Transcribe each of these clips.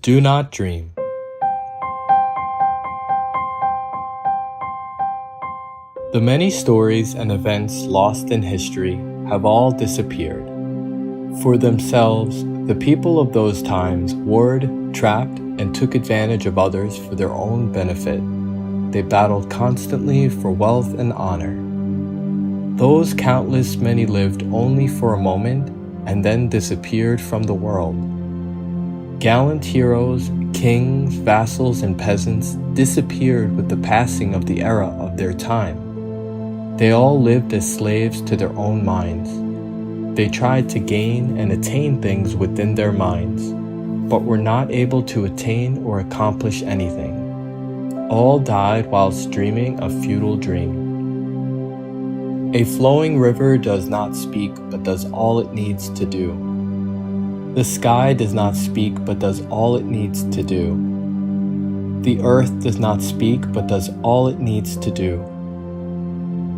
Do not dream. The many stories and events lost in history have all disappeared. For themselves, the people of those times warred, trapped, and took advantage of others for their own benefit. They battled constantly for wealth and honor. Those countless many lived only for a moment and then disappeared from the world. Gallant heroes, kings, vassals, and peasants disappeared with the passing of the era of their time. They all lived as slaves to their own minds. They tried to gain and attain things within their minds, but were not able to attain or accomplish anything. All died whilst dreaming a futile dream. A flowing river does not speak, but does all it needs to do. The sky does not speak, but does all it needs to do. The earth does not speak, but does all it needs to do.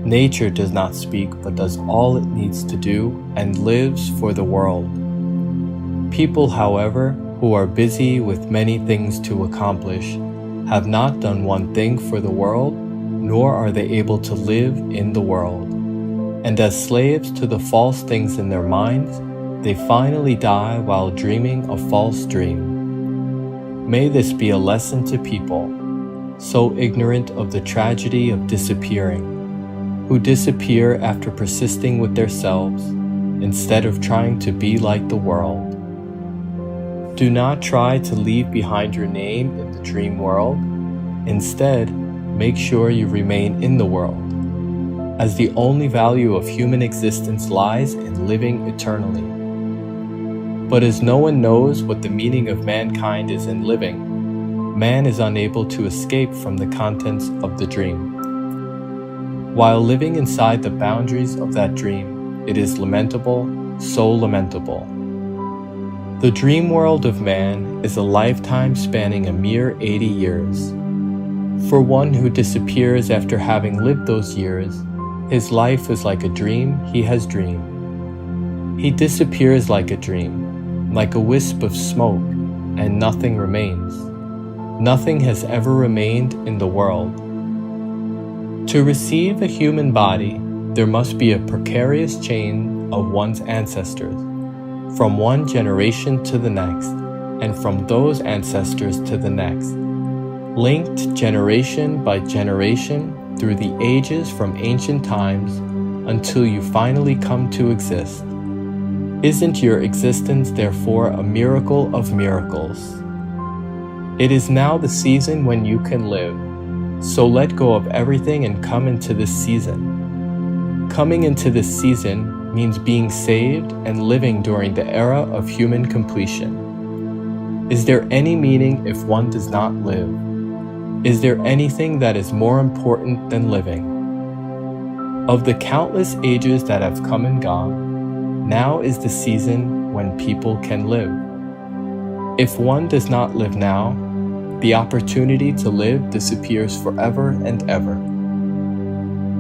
Nature does not speak, but does all it needs to do and lives for the world. People, however, who are busy with many things to accomplish, have not done one thing for the world, nor are they able to live in the world. And as slaves to the false things in their minds, they finally die while dreaming a false dream. May this be a lesson to people, so ignorant of the tragedy of disappearing, who disappear after persisting with themselves, instead of trying to be like the world. Do not try to leave behind your name in the dream world. Instead, make sure you remain in the world, as the only value of human existence lies in living eternally. But as no one knows what the meaning of mankind is in living, man is unable to escape from the contents of the dream. While living inside the boundaries of that dream, it is lamentable, so lamentable. The dream world of man is a lifetime spanning a mere 80 years. For one who disappears after having lived those years, his life is like a dream he has dreamed. He disappears like a dream, like a wisp of smoke, and nothing remains. Nothing has ever remained in the world. To receive a human body, there must be a precarious chain of one's ancestors, from one generation to the next, and from those ancestors to the next, linked generation by generation through the ages from ancient times until you finally come to exist. Isn't your existence therefore a miracle of miracles? It is now the season when you can live, so let go of everything and come into this season. Coming into this season means being saved and living during the era of human completion. Is there any meaning if one does not live? Is there anything that is more important than living? Of the countless ages that have come and gone, now is the season when people can live. If one does not live now, the opportunity to live disappears forever and ever.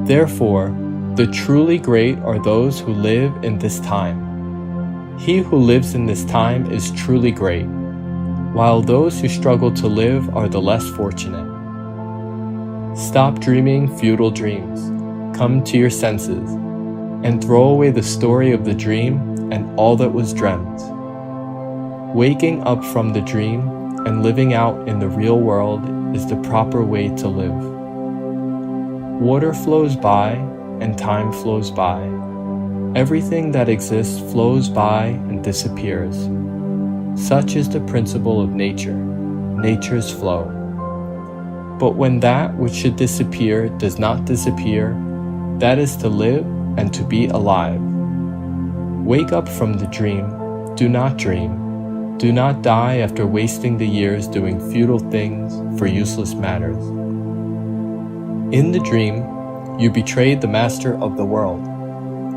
Therefore, the truly great are those who live in this time. He who lives in this time is truly great, while those who struggle to live are the less fortunate. Stop dreaming futile dreams, come to your senses, and throw away the story of the dream and all that was dreamt. Waking up from the dream and living out in the real world is the proper way to live. Water flows by and time flows by. Everything that exists flows by and disappears. Such is the principle of nature, nature's flow. But when that which should disappear does not disappear, that is to live and to be alive. Wake up from the dream, do not dream. Do not die after wasting the years doing futile things for useless matters. In the dream, you betrayed the master of the world.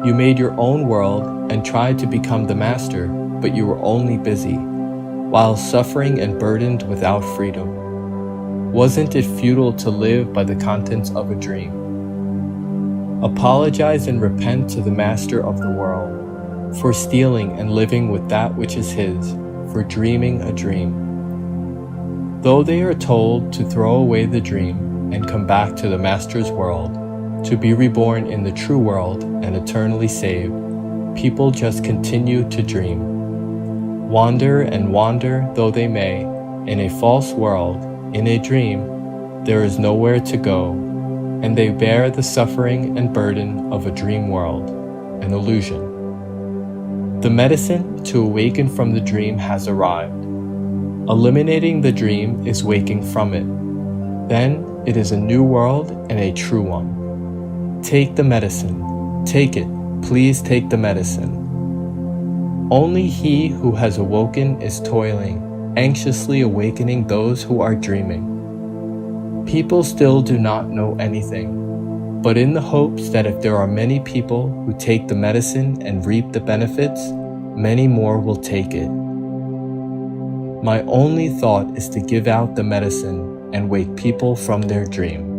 You made your own world and tried to become the master, but you were only busy, while suffering and burdened without freedom. Wasn't it futile to live by the contents of a dream? Apologize and repent to the master of the world for stealing and living with that which is his, for dreaming a dream. Though they are told to throw away the dream and come back to the Master's world, to be reborn in the true world and eternally saved, people just continue to dream. Wander and wander though they may, in a false world, in a dream, there is nowhere to go, and they bear the suffering and burden of a dream world, an illusion. The medicine to awaken from the dream has arrived. Eliminating the dream is waking from it. Then it is a new world and a true one. Take the medicine. Take it. Please take the medicine. Only he who has awoken is toiling, anxiously awakening those who are dreaming. People still do not know anything, but in the hopes that if there are many people who take the medicine and reap the benefits, many more will take it. My only thought is to give out the medicine and wake people from their dream.